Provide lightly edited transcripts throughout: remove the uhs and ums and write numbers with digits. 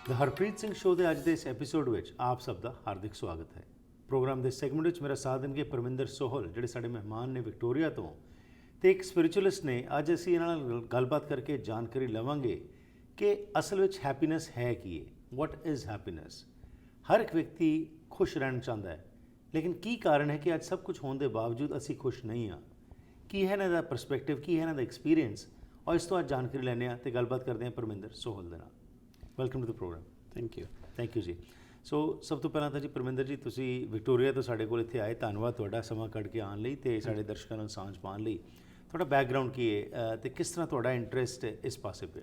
ਦ Harpreet Singh show ਦੇ ਅੱਜ ਦੇ ਇਸ ਐਪੀਸੋਡ ਵਿੱਚ ਆਪ ਸਭ ਦਾ ਹਾਰਦਿਕ ਸਵਾਗਤ ਹੈ। ਪ੍ਰੋਗਰਾਮ ਦੇ ਸੈਗਮੈਂਟ ਵਿੱਚ ਮੇਰਾ ਸਾਥ ਦੇਣਗੇ ਪਰਵਿੰਦਰ ਸੋਹਲ, ਜਿਹੜੇ ਸਾਡੇ ਮਹਿਮਾਨ ਨੇ ਵਿਕਟੋਰੀਆ ਤੋਂ, ਤੇ ਇੱਕ ਸਪਿਰਿਚੁਅਲਿਸਟ ਨੇ। ਅੱਜ ਅਸੀਂ ਇਹਨਾਂ ਨਾਲ ਗੱਲਬਾਤ ਕਰਕੇ ਜਾਣਕਾਰੀ ਲਵਾਂਗੇ ਕਿ ਅਸਲ ਵਿੱਚ ਹੈਪੀਨੈਸ ਹੈ ਕੀ ਹੈ। What is happiness? ਹਰ ਇੱਕ ਵਿਅਕਤੀ ਖੁਸ਼ ਰਹਿਣਾ ਚਾਹੁੰਦਾ ਹੈ, ਲੇਕਿਨ ਕੀ ਕਾਰਨ ਹੈ ਕਿ ਅੱਜ ਸਭ ਕੁਝ ਹੋਣ ਦੇ ਬਾਵਜੂਦ ਅਸੀਂ ਖੁਸ਼ ਨਹੀਂ ਹਾਂ? ਕੀ ਹੈ ਇਹਨਾਂ ਦਾ ਪਰਸਪੈਕਟਿਵ, ਕੀ ਹੈ ਇਹਨਾਂ ਦਾ ਐਕਸਪੀਰੀਅੰਸ? ਔਰ ਇਸ ਤੋਂ ਅੱਜ ਜਾਣਕਾਰੀ ਲੈਂਦੇ ਹਾਂ ਅਤੇ ਗੱਲਬਾਤ ਕਰਦੇ ਹਾਂ ਪਰਵਿੰਦਰ ਸੋਹਲ ਦੇ ਨਾਲ। Welcome to the programme. Thank you ਜੀ। ਸੋ ਸਭ ਤੋਂ ਪਹਿਲਾਂ ਤਾਂ ਜੀ ਪਰਵਿੰਦਰ ਜੀ, ਤੁਸੀਂ ਵਿਕਟੋਰੀਆ ਤੋਂ ਸਾਡੇ ਕੋਲ ਇੱਥੇ ਆਏ, ਧੰਨਵਾਦ ਤੁਹਾਡਾ ਸਮਾਂ ਕੱਢ ਕੇ ਆਉਣ ਲਈ ਅਤੇ ਸਾਡੇ ਦਰਸ਼ਕਾਂ ਨਾਲ ਸਾਂਝ ਪਾਉਣ ਲਈ। ਤੁਹਾਡਾ ਬੈਕਗਰਾਊਂਡ ਕੀ ਹੈ ਅਤੇ ਕਿਸ ਤਰ੍ਹਾਂ ਤੁਹਾਡਾ ਇੰਟਰਸਟ ਇਸ ਪਾਸੇ ਪਿਆ?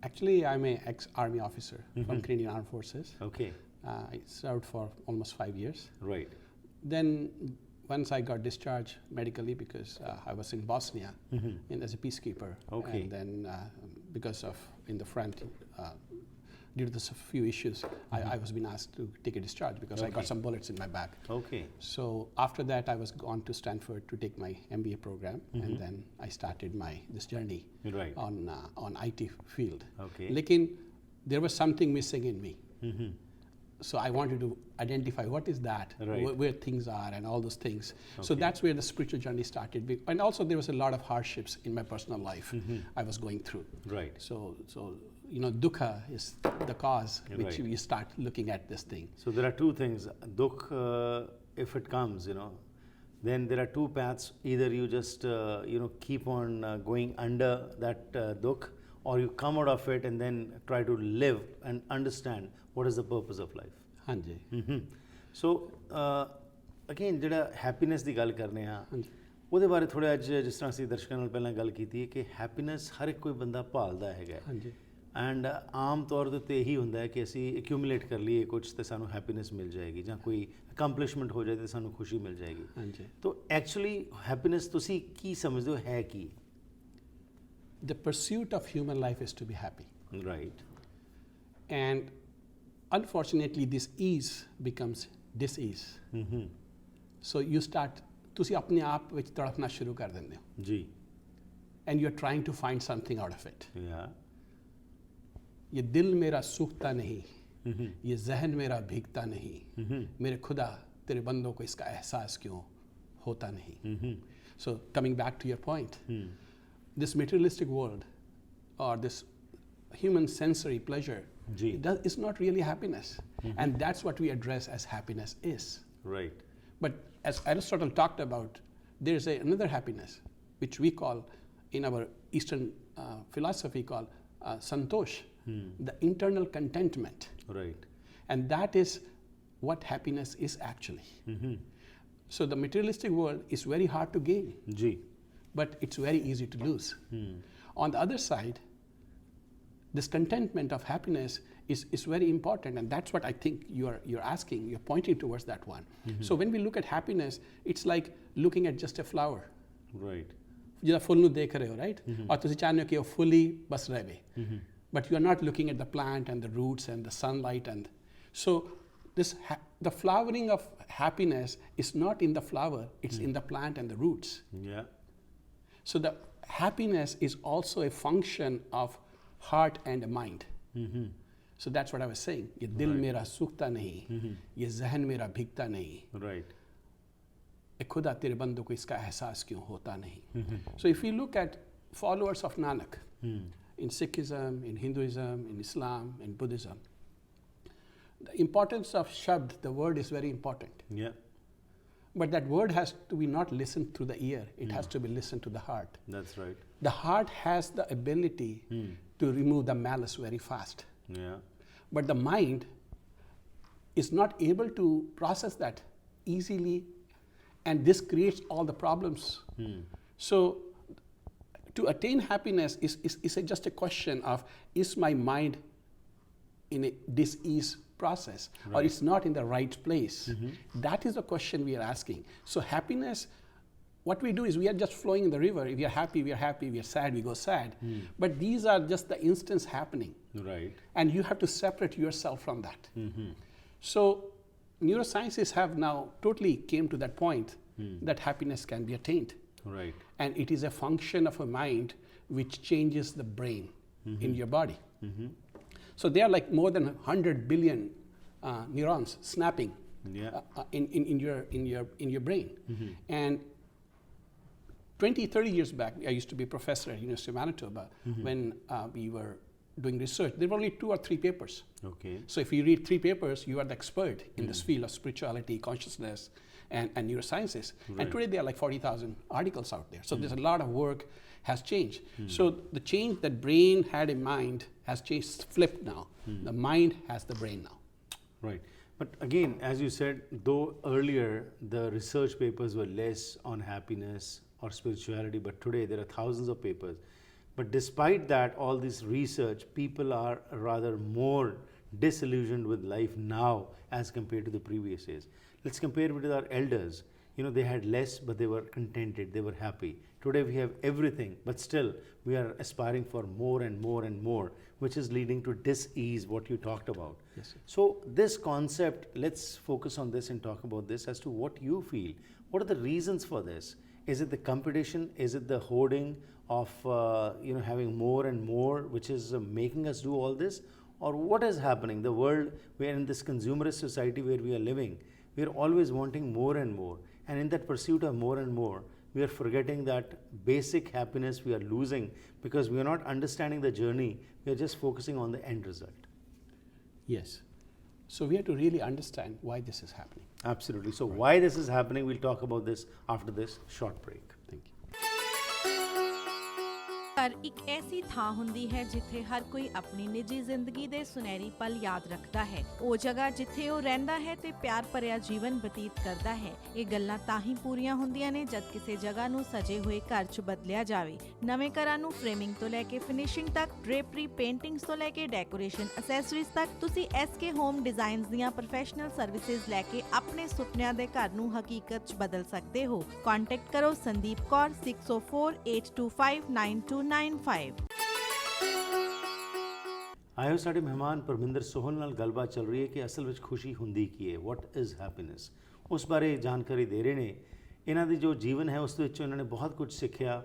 Actually, I'm an ex-army officer from Canadian Armed Forces. Okay. I served for almost 5 years. Right. Then once I got discharged medically because I was in Bosnia as a peacekeeper. Okay. And then because of in the front, due to a few issues, I was being asked to take a discharge because I got some bullets in my back. Okay. So after that, I was gone to Stanford to take my MBA program, and then I started this journey on IT field. Okay. Lekin there was something missing in me. So I wanted to identify what is that, where things are, and all those things. Okay. So that's where the spiritual journey started. And also there was a lot of hardships in my personal life I was going through. Right. So dukkha is the cause which you start looking at this thing. So there are two things. Dukkha, if it comes, then there are two paths. Either you just, keep on going under that dukkha, or you come out of it and then try to live and understand what is the purpose of life. ਹਾਂਜੀ। So again, ਜਿਹੜਾ happiness ਦੀ ਗੱਲ ਕਰਨੇ ਆ, ਉਹਦੇ ਬਾਰੇ ਥੋੜ੍ਹਾ ਅੱਜ ਜਿਸ ਤਰ੍ਹਾਂ ਅਸੀਂ ਦਰਸ਼ਕਾਂ ਨਾਲ ਪਹਿਲਾਂ ਗੱਲ ਕੀਤੀ ਹੈ ਕਿ ਹੈਪੀਨੈਸ ਹਰ ਇੱਕ ਕੋਈ ਬੰਦਾ ਭਾਲਦਾ ਹੈਗਾ। ਹਾਂਜੀ। ਐਂਡ ਆਮ ਤੌਰ ਦੇ ਉੱਤੇ ਇਹੀ ਹੁੰਦਾ ਹੈ ਕਿ ਅਸੀਂ ਐਕਿਊਮੂਲੇਟ ਕਰ ਲਈਏ ਕੁਝ ਤੇ ਸਾਨੂੰ ਹੈਪੀਨੈਸ ਮਿਲ ਜਾਏਗੀ, ਜਾਂ ਕੋਈ ਅਕੰਪਲਿਸ਼ਮੈਂਟ ਹੋ ਜਾਏ ਤੇ ਸਾਨੂੰ ਖੁਸ਼ੀ ਮਿਲ ਜਾਏਗੀ। ਹਾਂਜੀ। ਤਾਂ ਐਕਚੁਅਲੀ ਹੈਪੀਨੈਸ ਤੁਸੀਂ ਕੀ ਸਮਝਦੇ ਹੋ ਹੈ ਕੀ? The pursuit of human life is to be happy. Right. And unfortunately, this ease becomes dis-ease. So you start, ਤੁਸੀਂ ਆਪਣੇ ਆਪ ਵਿੱਚ ਤੜਫਣਾ ਸ਼ੁਰੂ ਕਰ ਦਿੰਦੇ ਹੋ। ਜੀ। And you're trying to find something out of it. Yeah. ये दिल मेरा सूखता नहीं, ये जहन मेरा भीगता नहीं, मेरे खुदा तेरे बंदों को इसका एहसास क्यों होता नहीं? So coming back to your point, this materialistic world or this human sensory pleasure is not really happiness. And that's what we address as happiness is. Right. But as Aristotle talked about, there is another happiness which we call in our Eastern philosophy called santosh, the internal contentment. Right. And that is what happiness is actually. So the materialistic world is very hard to gain. Ji. But it's very easy to lose. On the other side, this contentment of happiness is very important, and that's what I think you're asking, you're pointing towards that one. So when we look at happiness, it's like looking at just a flower. Right. ਜਿੱਦਾਂ ਫੁੱਲ ਨੂੰ ਦੇਖ ਰਹੇ ਹੋ, right? ਔਰ ਤੁਸੀਂ ਚਾਹੁੰਦੇ ਹੋ ਕਿ ਉਹ ਫੁੱਲ ਹੀ ਬਸ ਰਹੇ, but you are not looking at the plant and the roots and the sunlight. And so the flowering of happiness is not in the flower, it's in the plant and the roots. Yeah. So the happiness is also a function of heart and mind. So that's what I was saying. ये दिल मेरा सूखता नहीं, ये जहन मेरा भीगता नहीं। Right. खुदा तेरे बंदों को इसका एहसास क्यों होता नहीं? So if you look at followers of Nanak in Sikhism, in Hinduism, in Islam, in Buddhism, the importance of Shabd, the word is very important. Yeah. But that word has to be not listened through the ear, it has to be listened to the heart. That's right. The heart has the ability to remove the malice very fast. Yeah. But the mind is not able to process that easily, and this creates all the problems. So to attain happiness is just a question of, is my mind in a dis-ease process, or it's not in the right place? That is the question we are asking. So happiness, what we do is we are just flowing in the river. If we are happy, we are happy. We are sad, we go sad. But these are just the instants happening. Right. And you have to separate yourself from that. So neurosciences have now totally came to that point that happiness can be attained. Right. And it is a function of a mind which changes the brain in your body. So there are like more than 100 billion neurons snapping Yeah. in your brain. And 20, 30 years back, I used to be a professor at University of Manitoba. When we were doing research, there were only 2 or 3 papers. Okay. So if you read 3 papers, you are the expert in this field of spirituality, consciousness, and neurosciences. Right. And today there are like 40,000 articles out there. So there's a lot of work has changed. So the change that brain had in mind has changed, flipped now. The mind has the brain now. Right. But again, as you said, though earlier the research papers were less on happiness or spirituality, but today there are thousands of papers. But despite that, all this research, people are rather more disillusioned with life now as compared to the previous years. Let's compare it with our elders. You know, they had less, but they were contented, they were happy. Today we have everything, but still we are aspiring for more and more and more, which is leading to dis-ease, what you talked about. Yes, sir. So this concept, let's focus on this and talk about this as to what you feel. What are the reasons for this? Is it the competition? Is it the hoarding of having more and more, which is making us do all this? Or what is happening? The world, we are in this consumerist society where we are living. We are always wanting more and more. And in that pursuit of more and more, we are forgetting that basic happiness we are losing because we are not understanding the journey. We are just focusing on the end result. Yes. So we have to really understand why this is happening. Absolutely. So why this is happening, we'll talk about this after this short break. Thank you. ਪਰ ਇੱਕ ਐਸੀ ਥਾਂ ਹੁੰਦੀ ਹੈ ਜਿੱਥੇ ਹਰ ਕੋਈ ਆਪਣੀ ਨਿੱਜੀ ਜ਼ਿੰਦਗੀ ਦੇ ਸੁਨਹਿਰੀ ਪਲ ਯਾਦ ਰੱਖਦਾ ਹੈ। ਉਹ ਜਗ੍ਹਾ ਜਿੱਥੇ ਉਹ ਰਹਿੰਦਾ ਹੈ ਤੇ ਪਿਆਰ ਭਰਿਆ ਜੀਵਨ ਬਤੀਤ ਕਰਦਾ ਹੈ। ਇਹ ਗੱਲਾਂ ਤਾਂ ਹੀ ਪੂਰੀਆਂ ਹੁੰਦੀਆਂ ਨੇ ਜਦ ਕਿਸੇ ਜਗ੍ਹਾ ਨੂੰ ਸਜੇ ਹੋਏ ਘਰ 'ਚ ਬਦਲਿਆ ਜਾਵੇ। ਨਵੇਂ ਘਰਾਂ ਨੂੰ ਫਰੇਮਿੰਗ ਤੋਂ ਲੈ ਕੇ ਫਿਨਿਸ਼ਿੰਗ ਤੱਕ, ਡ੍ਰੇਪਰੀ, ਪੇਂਟਿੰਗਸ ਤੋਂ ਲੈ ਕੇ ਡੈਕੋਰੇਸ਼ਨ ਅਸੈਸਰੀਜ਼ ਤੱਕ, ਤੁਸੀਂ SK ਹੋਮ ਡਿਜ਼ਾਈਨਸ ਦੀਆਂ ਪ੍ਰੋਫੈਸ਼ਨਲ ਸਰਵਿਸਿਜ਼ ਲੈ ਕੇ ਆਪਣੇ ਸੁਪਨਿਆਂ ਦੇ ਘਰ ਨੂੰ ਹਕੀਕਤ 'ਚ ਬਦਲ ਸਕਦੇ ਹੋ। ਕੰਟੈਕਟ ਕਰੋ ਸੰਦੀਪ ਕੌਰ 6048259295। ਆਇਓ ਸਾਡੇ ਮਹਿਮਾਨ ਪਰਵਿੰਦਰ ਸੋਹਲ ਨਾਲ ਗੱਲਬਾਤ ਚੱਲ ਰਹੀ ਹੈ ਕਿ ਅਸਲ ਵਿੱਚ ਖੁਸ਼ੀ ਹੁੰਦੀ ਕੀ ਹੈ, ਵਾਟ ਇਜ਼ ਹੈਪੀਨੈਸ, ਉਸ ਬਾਰੇ ਜਾਣਕਾਰੀ ਦੇ ਰਹੇ ਨੇ। ਇਹਨਾਂ ਦੀ ਜੋ ਜੀਵਨ ਹੈ ਉਸ ਦੇ ਵਿੱਚੋਂ ਇਹਨਾਂ ਨੇ ਬਹੁਤ ਕੁਝ ਸਿੱਖਿਆ।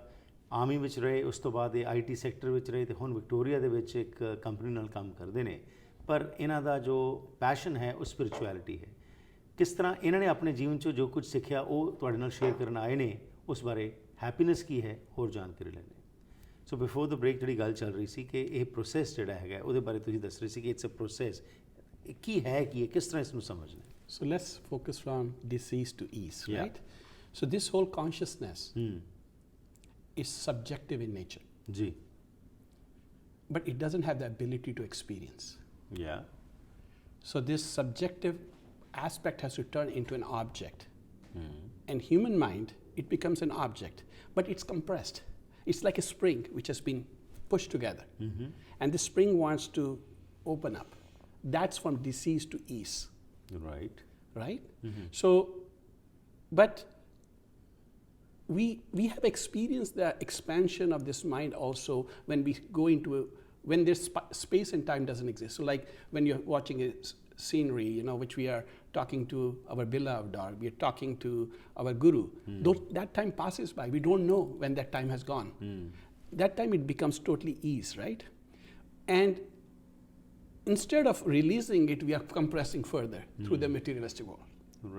ਆਰਮੀ ਵਿੱਚ ਰਹੇ, ਉਸ ਤੋਂ ਬਾਅਦ ਇਹ IT ਸੈਕਟਰ ਵਿੱਚ ਰਹੇ ਤੇ ਹੁਣ ਵਿਕਟੋਰੀਆ ਦੇ ਵਿੱਚ ਇੱਕ ਕੰਪਨੀ ਨਾਲ ਕੰਮ ਕਰਦੇ ਨੇ। ਪਰ ਇਹਨਾਂ ਦਾ ਜੋ ਪੈਸ਼ਨ ਹੈ ਉਹ ਸਪਿਰਿਚੁਅਲਿਟੀ ਹੈ। ਕਿਸ ਤਰ੍ਹਾਂ ਇਹਨਾਂ ਨੇ ਆਪਣੇ ਜੀਵਨ 'ਚੋਂ ਜੋ ਕੁਝ ਸਿੱਖਿਆ ਉਹ ਤੁਹਾਡੇ ਨਾਲ ਸ਼ੇਅਰ ਕਰਨ ਆਏ ਨੇ, ਉਸ ਬਾਰੇ ਹੈਪੀਨੈਸ ਕੀ ਹੈ ਹੋਰ ਜਾਣਕਾਰੀ ਲੈਣੇ। ਸੋ ਬਿਫੋਰ ਦ ਬ੍ਰੇਕ ਜਿਹੜੀ ਗੱਲ ਚੱਲ ਰਹੀ ਸੀ ਕਿ ਇਹ ਪ੍ਰੋਸੈਸ ਜਿਹੜਾ ਹੈਗਾ ਉਹਦੇ ਬਾਰੇ ਤੁਸੀਂ ਦੱਸ ਰਹੇ ਸੀ ਕਿ ਇਟਸ ਅ ਪ੍ਰੋਸੈਸ, ਕੀ ਹੈ, ਕੀ ਹੈ, ਕਿਸ ਤਰ੍ਹਾਂ ਇਸ ਨੂੰ ਸਮਝਣਾ। So let's focus from disease to ease, Yeah. right? So this whole consciousness is subjective in nature, ਜੀ। but it doesn't have the ability to experience. Yeah. So this subjective aspect has to turn into an object. And human mind, it becomes an object, but it's compressed. It's like a spring which has been pushed together. And the spring wants to open up. That's from disease to ease. Right. Right? So, but we have experienced the expansion of this mind also when we go into when there's space and time doesn't exist. So like when you're watching a scenery, which we are talking to our beloved, or we are talking to our guru, that time passes by. We don't know when that time has gone. That time it becomes totally ease, right? And instead of releasing it, we are compressing further through the materialistic world.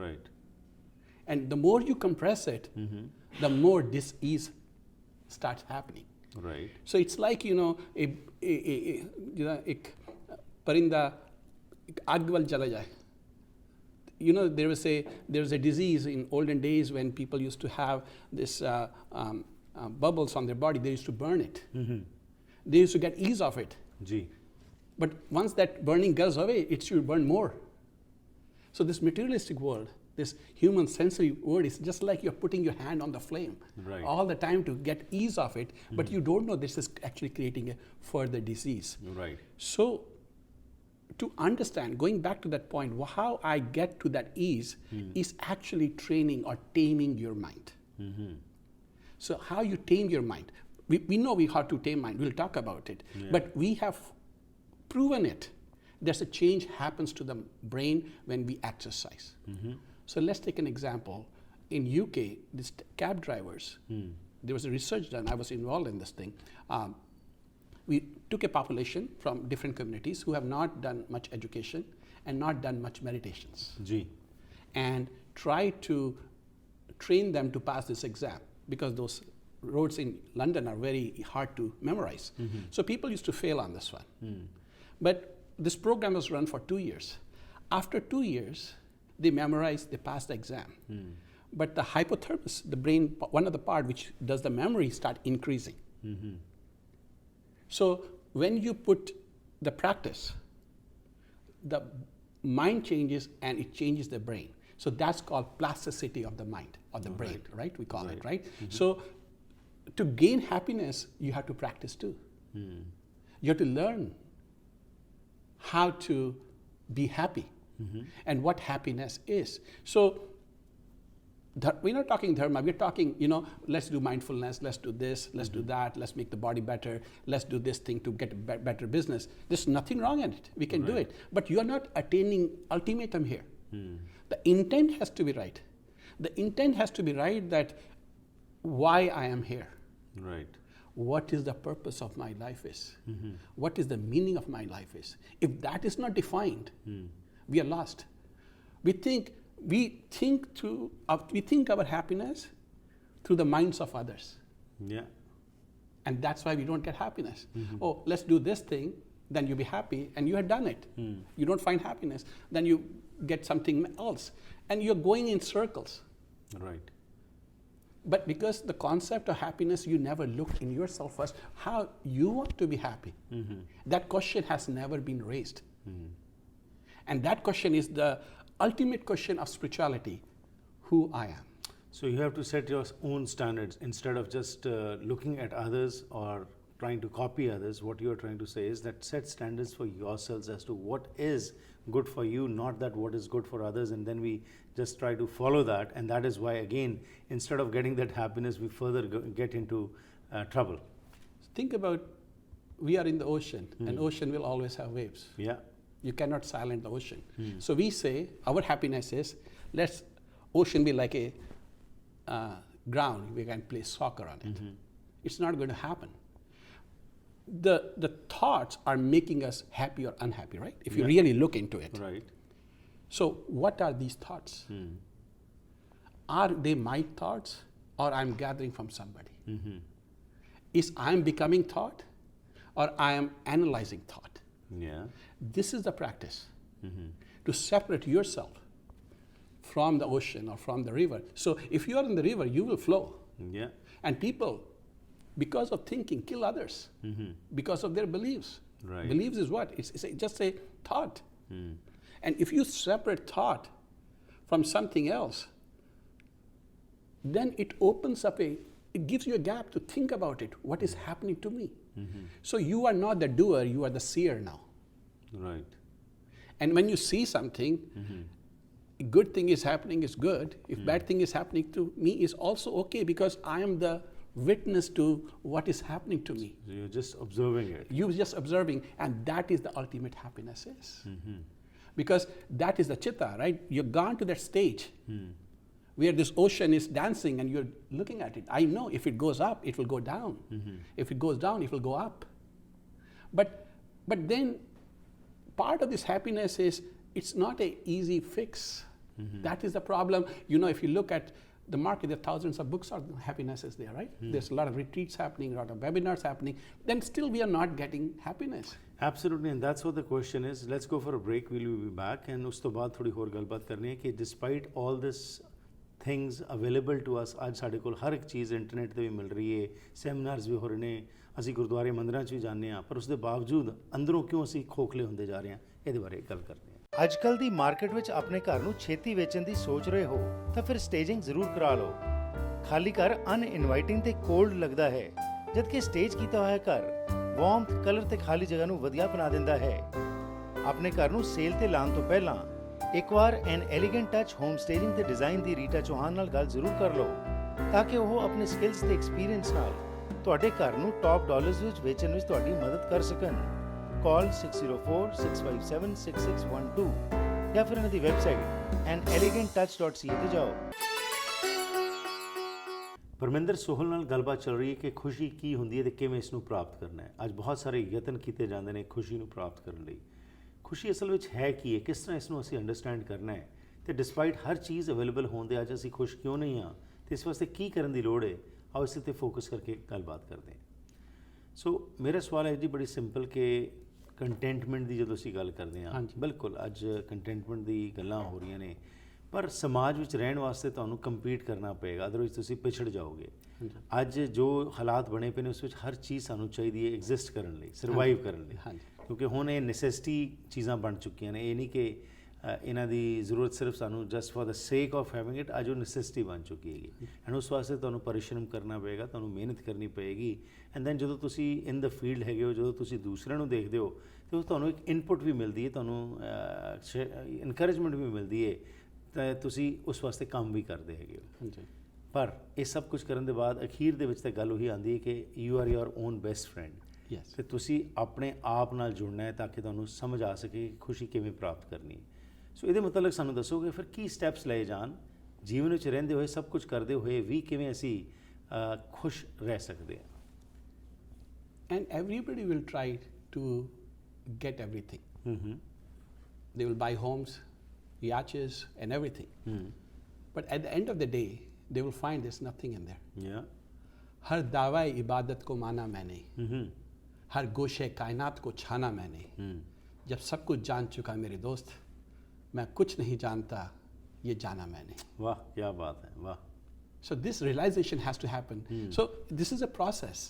Right. And the more you compress it, the more dis-ease starts happening. Right. So it's like, एक परिंदा आग वाल चला जाए. There was a disease in olden days when people used to have this bubbles on their body. They used to burn it. They used to get ease of it. Ji. But once that burning goes away, it should burn more. So this materialistic world, this human sensory world, is just like you're putting your hand on the flame Right. all the time to get ease of it, but you don't know this is actually creating a further disease. Right. So to understand, going back to that point, how I get to that ease is actually training or taming your mind. So how you tame your mind. We know how to tame mind. We'll talk about it. Yeah. But we have proven it. There's a change happens to the brain when we exercise. So let's take an example. In UK, these cab drivers, there was a research done. I was involved in this thing. We took a population from different communities who have not done much education and not done much meditations. Ji. And tried to train them to pass this exam because those roads in London are very hard to memorize. So people used to fail on this one. But this program was run for 2 years. After 2 years, they memorized, they passed the exam. But the hypothalamus, the brain, one of the part which does the memory, start increasing. So when you put the practice, the mind changes and it changes the brain. So that's called plasticity of the mind, or the brain, right? We call it, right? So to gain happiness, you have to practice too. You have to learn how to be happy and what happiness is. So we're not talking dharma, we're talking, let's do mindfulness, let's do this, let's do that, let's make the body better, let's do this thing to get a better business. There's nothing wrong in it. We can do it. But you're not attaining ultimatum here. The intent has to be right. The intent has to be right that why I am here. Right. What is the purpose of my life is? What is the meaning of my life is? If that is not defined, we are lost. We think our happiness through the minds of others. Yeah. And that's why we don't get happiness. Oh, let's do this thing, then you'll be happy, and you have done it. You don't find happiness, then you get something else. And you're going in circles. Right. But because the concept of happiness, you never looked in yourself first, how you want to be happy. That question has never been raised. And that question is the ultimate question of spirituality, who I am. So you have to set your own standards instead of just looking at others or trying to copy others. What you are trying to say is that set standards for yourselves as to what is good for you, not that what is good for others, and then we just try to follow that. And that is why, again, instead of getting that happiness, we further get into trouble. Think about, we are in the ocean, and ocean will always have waves. Yeah. You cannot silence the ocean. So we say our happiness is, let's ocean be like a ground, we can play soccer on it. It's not going to happen. The thoughts are making us happy or unhappy, right? If you really look into it. Right. So what are these thoughts? Are they my thoughts, or I'm gathering from somebody? Is I'm becoming thought, or I am analyzing thought? Yeah. This is the practice, to separate yourself from the ocean or from the river. So if you are in the river, you will flow. Yeah. And people, because of thinking, kill others because of their beliefs. Right. Beliefs is what? It's just a thought. And if you separate thought from something else, then it opens up it gives you a gap to think about it. What is happening to me? So you are not the doer, you are the seer now. Right. And when you see something, a good thing is happening is good. If bad thing is happening to me is also okay, because I am the witness to what is happening to me. So you're just observing it. You're just observing, and that is the ultimate happiness is. Because that is the chitta, right? You've gone to that stage where this ocean is dancing and you're looking at it. I know if it goes up, it will go down. If it goes down, it will go up. But then part of this happiness is, it's not an easy fix. That is the problem. If you look at the market, there are thousands of books on happiness is there, right? There's a lot of retreats happening, a lot of webinars happening. Then still we are not getting happiness. Absolutely, and that's what the question is. Let's go for a break. We'll be back, and ਉਸ ਤੋਂ ਬਾਅਦ ਥੋੜੀ ਹੋਰ ਗੱਲਬਾਤ ਕਰਨੀ ਹੈ ਕਿ despite all this things available to us, ਅੱਜ ਸਾਡੇ ਕੋਲ ਹਰ ਇੱਕ ਚੀਜ਼ ਇੰਟਰਨੈਟ ਤੇ ਵੀ ਮਿਲ ਰਹੀ ਹੈ, ਸੈਮੀਨਾਰਸ ਵੀ ਹੋ ਰਹੇ ਨੇ, ਅਸੀਂ ਗੁਰਦੁਆਰੇ ਮੰਦਿਰਾਂ 'ਚ ਵੀ ਜਾਂਦੇ ਹਾਂ, ਪਰ ਉਸ ਦੇ ਬਾਵਜੂਦ ਅੰਦਰੋਂ ਕਿਉਂ ਅਸੀਂ ਖੋਖਲੇ ਹੁੰਦੇ ਜਾ ਰਹੇ ਹਾਂ, ਇਹਦੇ ਬਾਰੇ ਗੱਲ ਕਰਦੇ ਹਾਂ। ਅੱਜ ਕੱਲ ਦੀ ਮਾਰਕੀਟ ਵਿੱਚ ਆਪਣੇ ਘਰ ਨੂੰ ਛੇਤੀ ਵੇਚਣ ਦੀ ਸੋਚ ਰਹੇ ਹੋ ਤਾਂ ਫਿਰ ਸਟੇਜਿੰਗ ਜ਼ਰੂਰ ਕਰਾ ਲਓ। ਖਾਲੀ ਘਰ ਅਨਇਨਵਾਈਟਿੰਗ ਤੇ ਕੋਲਡ ਲੱਗਦਾ ਹੈ, ਜਦਕਿ ਸਟੇਜ ਕੀਤਾ ਹੋਇਆ ਘਰ ਵਾਰਮਥ, ਕਲਰ ਤੇ ਖਾਲੀ ਜਗ੍ਹਾ ਨੂੰ ਵਧੀਆ ਬਣਾ ਦਿੰਦਾ ਹੈ। ਆਪਣੇ ਘਰ ਨੂੰ ਸੇਲ ਤੇ ਲਾਉਣ ਤੋਂ ਪਹਿਲਾਂ ਇੱਕ ਵਾਰ ਐਨ ਐਲੀਗੈਂਟ ਟੱਚ ਹੋਮ ਸਟੇਜਿੰਗ ਤੇ ਡਿਜ਼ਾਈਨ ਦੀ ਰੀਟਾ ਚੌਹਾਨ ਨਾਲ ਗੱਲ ਜ਼ਰੂਰ ਕਰ ਲਓ, ਤਾਂ ਕਿ ਉਹ ਆਪਣੇ ਸਕਿੱਲਸ ਤੇ ਐਕਸਪੀਰੀਅੰਸ ਨਾਲ ਤੁਹਾਡੇ ਘਰ ਨੂੰ ਟੌਪ ਡਾਲਰਸ ਵਿੱਚ ਵੇਚਣ ਵਿੱਚ ਤੁਹਾਡੀ ਮਦਦ ਕਰ ਸਕਣ। ਕਾਲ 6046576612 ਜਾਂ ਫਿਰ ਇਹਨਾਂ ਦੀ ਵੈਬਸਾਈਟ anelegantTouch.ca ਤੇ ਜਾਓ। ਪਰਮਿੰਦਰ, ਸੋਹਲ ਨਾਲ ਗੱਲਬਾਤ ਚੱਲ ਰਹੀ ਹੈ ਕਿ ਖੁਸ਼ੀ ਕੀ ਹੁੰਦੀ ਹੈ ਤੇ ਕਿਵੇਂ ਇਸ ਨੂੰ ਪ੍ਰਾਪਤ ਕਰਨਾ ਹੈ। ਅੱਜ ਬਹੁਤ ਸਾਰੇ ਯਤਨ ਕੀਤੇ ਜਾਂਦੇ ਨੇ ਖੁਸ਼ੀ ਨੂੰ ਪ੍ਰਾਪਤ ਕਰਨ ਲਈ। ਖੁਸ਼ੀ ਅਸਲ ਵਿੱਚ ਹੈ ਕੀ ਹੈ, ਕਿਸ ਤਰ੍ਹਾਂ ਇਸ ਨੂੰ ਅਸੀਂ ਅੰਡਰਸਟੈਂਡ ਕਰਨਾ ਹੈ ਤੇ ਡਿਸਪਾਈਟ ਹਰ ਚੀਜ਼ ਅਵੇਲੇਬਲ ਹੋਣ ਦੇ ਅੱਜ ਅਸੀਂ ਖੁਸ਼ ਕਿਉਂ ਨਹੀਂ ਹਾਂ ਤੇ ਇਸ ਵਾਸਤੇ ਕੀ ਕਰਨ ਦੀ ਲੋੜ ਹੈ, ਆਓ ਇਸ 'ਤੇ ਫੋਕਸ ਕਰਕੇ ਗੱਲਬਾਤ ਕਰਦੇ ਹਾਂ। ਸੋ ਮੇਰਾ ਸਵਾਲ ਹੈ ਜੀ ਬੜੀ ਸਿੰਪਲ ਕਿ ਕੰਟੈਂਟਮੈਂਟ ਦੀ ਜਦੋਂ ਅਸੀਂ ਗੱਲ ਕਰਦੇ ਹਾਂ, ਬਿਲਕੁਲ ਅੱਜ ਕੰਟੈਂਟਮੈਂਟ ਦੀ ਗੱਲਾਂ ਹੋ ਰਹੀਆਂ ਨੇ, ਪਰ ਸਮਾਜ ਵਿੱਚ ਰਹਿਣ ਵਾਸਤੇ ਤੁਹਾਨੂੰ ਕੰਪੀਟ ਕਰਨਾ ਪਏਗਾ, ਅਦਰਵਾਈਜ਼ ਤੁਸੀਂ ਪਿਛੜ ਜਾਓਗੇ। ਅੱਜ ਜੋ ਹਾਲਾਤ ਬਣੇ ਪਏ ਨੇ ਉਸ ਵਿੱਚ ਹਰ ਚੀਜ਼ ਸਾਨੂੰ ਚਾਹੀਦੀ ਹੈ ਐਗਜ਼ਿਸਟ ਕਰਨ ਲਈ, ਸਰਵਾਈਵ ਕਰਨ ਲਈ, ਕਿਉਂਕਿ ਹੁਣ ਇਹ ਨੈਸੈਸਿਟੀ ਚੀਜ਼ਾਂ ਬਣ ਚੁੱਕੀਆਂ ਨੇ। ਇਹ ਨਹੀਂ ਕਿ ਇਹਨਾਂ ਦੀ ਜ਼ਰੂਰਤ ਸਿਰਫ ਸਾਨੂੰ ਜਸਟ ਫॉर द ਸੇਕ ਆਫ ਹੈਵਿੰਗ ਇਟ, ਅੱਜ ਉਹ ਨੈਸੈਸਿਟੀ ਬਣ ਚੁੱਕੀ ਹੈਗੀ। ਐਂਡ ਉਸ ਵਾਸਤੇ ਤੁਹਾਨੂੰ ਪਰਿਸ਼ਰਮ ਕਰਨਾ ਪਏਗਾ, ਤੁਹਾਨੂੰ ਮਿਹਨਤ ਕਰਨੀ ਪਏਗੀ। ਐਂਡ ਦੈਨ ਜਦੋਂ ਤੁਸੀਂ ਇਨ ਦ ਫੀਲਡ ਹੈਗੇ ਹੋ, ਜਦੋਂ ਤੁਸੀਂ ਦੂਸਰਿਆਂ ਨੂੰ ਦੇਖਦੇ ਹੋ ਤਾਂ ਤੁਹਾਨੂੰ ਇੱਕ ਇਨਪੁਟ ਵੀ ਮਿਲਦੀ ਹੈ, ਤੁਹਾਨੂੰ ਇਨਕਰੇਜਮੈਂਟ ਵੀ ਮਿਲਦੀ ਹੈ, ਤਾਂ ਤੁਸੀਂ ਉਸ ਵਾਸਤੇ ਕੰਮ ਵੀ ਕਰਦੇ ਹੈਗੇ ਹੋ। ਪਰ ਇਹ ਸਭ ਕੁਝ ਕਰਨ ਦੇ ਬਾਅਦ ਅਖੀਰ ਦੇ ਵਿੱਚ ਤਾਂ ਗੱਲ ਉਹੀ ਆਉਂਦੀ ਹੈ ਕਿ you are your own best friend. ਤੇ ਤੁਸੀਂ ਆਪਣੇ ਆਪ ਨਾਲ ਜੁੜਨਾ ਹੈ ਤਾਂ ਕਿ ਤੁਹਾਨੂੰ ਸਮਝ ਆ ਸਕੇ ਕਿ ਖੁਸ਼ੀ ਕਿਵੇਂ ਪ੍ਰਾਪਤ ਕਰਨੀ ਹੈ। ਸੋ ਇਹਦੇ ਮੁਤਲਕ ਸਾਨੂੰ ਦੱਸੋਗੇ ਫਿਰ ਕੀ ਸਟੈਪਸ ਲਏ ਜਾਣ ਜੀਵਨ ਵਿੱਚ ਰਹਿੰਦੇ ਹੋਏ, ਸਭ ਕੁਝ ਕਰਦੇ ਹੋਏ ਵੀ ਕਿਵੇਂ ਅਸੀਂ ਖੁਸ਼ ਰਹਿ ਸਕਦੇ ਹਾਂ। And everybody will try to get everything. They will buy homes, yachts and everything. But at the end of the day, they will find there's nothing in there. हर दावाए इबादत को माना मैंने, हर गोशे कायनात को छाना मैंने, जब सब कुछ जान चुका मेरे दोस्त, मैं कुछ नहीं जानता ये जाना मैंने। वाह, क्या बात है, वाह। So this realization has to happen. So this is a process.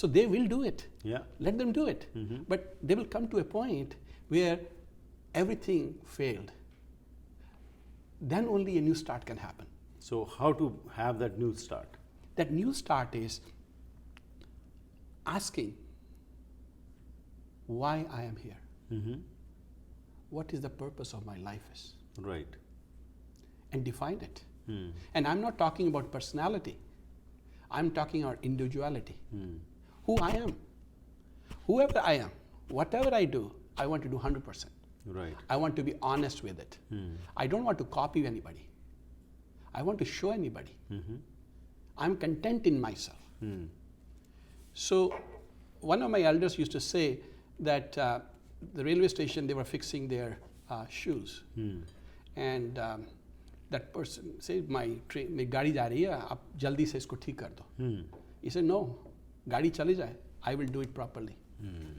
So they will do it. Let them do it. But they will come to a point where everything failed. Then only a new start can happen. So how to have that new start? That new start is asking why I am here. What is the purpose of my life is. Right. And define it. And I'm not talking about personality. I'm talking about individuality. Who I am. Whoever I am, whatever I do, I want to do 100%. Right. I want to be honest with it. I don't want to copy anybody. I want to show anybody. I'm content in myself. So one of my elders used to say that the railway station, they were fixing their shoes. And that person said, मेरी गाड़ी जा रही है, आप जल्दी से इसको ठीक कर दो। He said, no, गाड़ी चली जाए, I will do it properly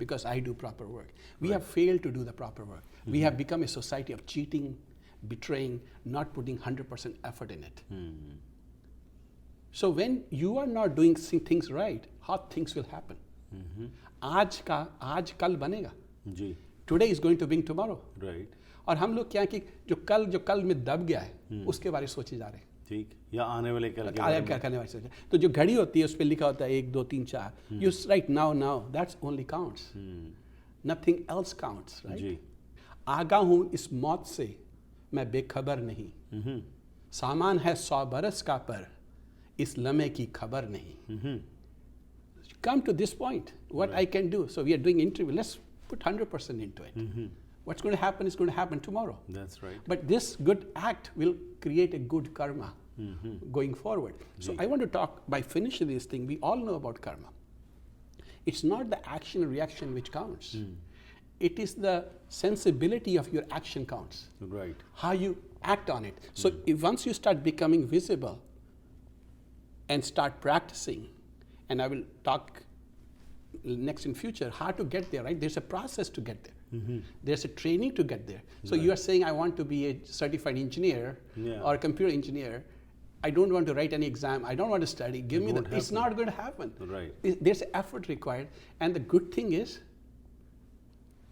because I do proper work. We have failed to do the proper work. We have become a society of cheating, betraying, not putting 100% effort in it. So when you are not doing things right, how things will happen? आज कल बनेगा। Today is going to bring tomorrow. Right. और हम लोग क्या कि जो कल में दब गया है उसके बारे में सोचे जा रहे हैं। ठीक, या आने वाले कल के आगे क्या करने वाले। तो जो घड़ी होती है उस पर लिखा होता है 1 2 3 4, you right now that's only counts, nothing else counts, right. आगा हूँ इस मौत से मैं बेखबर नहीं, सामान है 100 बरस का पर इस लम्हे की खबर नहीं। Come to this point, what I can do. So we are doing interview, let's put 100% into it. What's going to happen is going to happen tomorrow. That's right. But this good act will create a good karma going forward. So I want to talk, by finishing this thing, we all know about karma. It's not the action and reaction which counts. It is the sensibility of your action counts. Right. How you act on it. So if once you start becoming visible and start practicing, and I will talk next in future how to get there, right? There's a process to get there. There's a training to get there. So you are saying I want to be a certified engineer or a computer engineer. I don't want to write any exam. I don't want to study. Give me that. It's not going to happen. Right. There's effort required. And the good thing is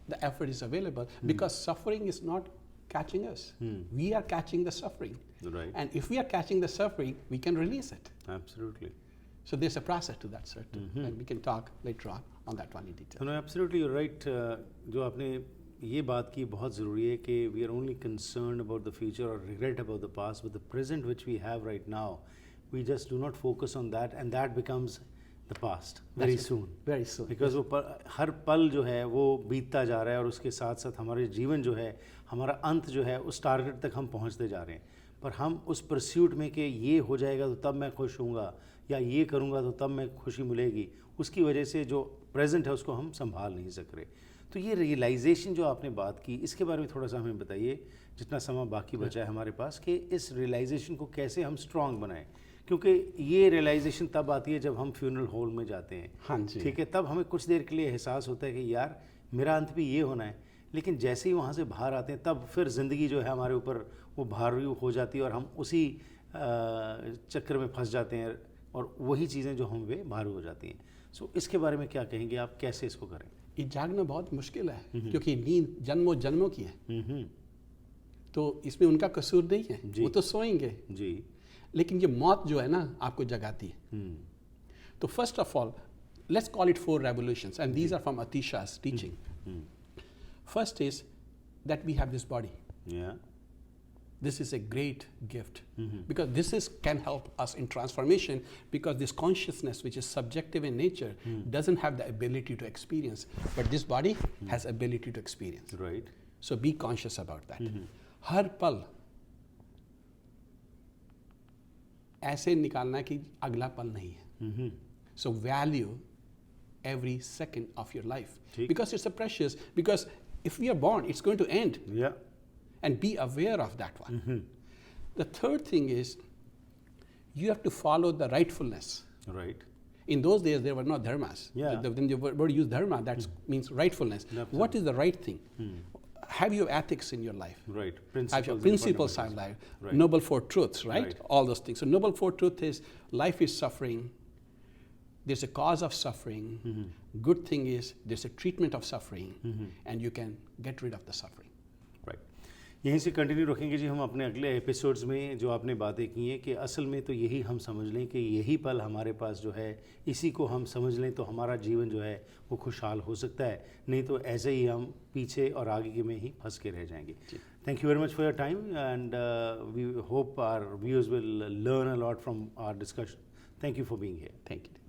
the effort is available because suffering is not catching us. We are catching the suffering. Right. And if we are catching the suffering, we can release it. Absolutely. So there's a process to that, sir. And we can talk later on that one in detail. No, absolutely, you're right. जो आपने ये बात की बहुत ज़रूरी है कि we are only concerned about the future or regret about the past, but the present which we have right now, we just do not focus on that, and that becomes the past very That's it. Soon, Very soon. Because वो हर पल जो है वो बीतता जा रहा है और उसके साथ साथ हमारे जीवन जो है, हमारा अंत जो है उस टारगेट तक हम पहुंचते जा रहे हैं, पर हम उस परस्यूट में कि ये हो जाएगा तो तब मैं खुश होऊंगा या ये करूंगा तो तब मैं खुशी मिलेगी, उसकी वजह से जो प्रेजेंट है उसको हम संभाल नहीं सक रहे। तो ये रियलाइजेशन जो आपने बात की, इसके बारे में थोड़ा सा हमें बताइए, जितना समय बाकी बचा है हमारे पास, कि इस रियलाइजेशन को कैसे हम स्ट्रांग बनाएं, क्योंकि ये रियलाइजेशन तब आती है जब हम फ्यूनरल हॉल में जाते हैं। हाँ जी। ठीक है, तब हमें कुछ देर के लिए एहसास होता है कि यार मेरा अंत भी ये होना है, लेकिन जैसे ही वहाँ से बाहर आते हैं तब फिर ज़िंदगी जो है हमारे ऊपर वो भारी हो जाती है और हम उसी चक्कर में फंस जाते हैं और वही चीज़ें जो हम वे भारी हो जाती हैं। सो इसके बारे में क्या कहेंगे आप, कैसे इसको करें? ये जागना बहुत मुश्किल है, क्योंकि नींद जन्मों जन्मों की है, तो इसमें उनका कसूर नहीं है, वो तो सोएंगे जी, लेकिन ये मौत जो है ना आपको जगाती है। तो first of all let's call it 4 revolutions, and these are from Atisha's teaching. First is that we have this body. या This is a great gift, because this can help us in transformation, because this consciousness, which is subjective in nature, doesn't have the ability to experience, but this body has ability to experience. Right, So be conscious about that. हर पल ऐसे निकालना कि अगला पल नहीं है. So value every second of your life, ठीक. because it's a precious, because if we are born, it's going to end. या And be aware of that one. The third thing is you have to follow the rightfulness. Right, In those days, there were no dharmas. Yeah. When the word use dharma, that means rightfulness. Absolutely. What is the right thing? Have your ethics in your life. Right, Have your principles in life. Right. Noble Four Truths, right? Right. All those things. So Noble Four Truth is life is suffering. There's a cause of suffering. Good thing is there's a treatment of suffering, and you can get rid of the suffering. Right, यहीं से continue रखेंगे जी हम अपने अगले episodes में। जो आपने बातें की हैं कि असल में तो यही हम समझ लें कि यही पल हमारे पास जो है, इसी को हम समझ लें तो हमारा जीवन जो है वो खुशहाल हो सकता है, नहीं तो ऐसे ही हम पीछे और आगे में ही फंस के रह जाएंगे। Thank you very much for your time and we hope our viewers will learn a lot from our discussion. Thank you for being here. Thank you.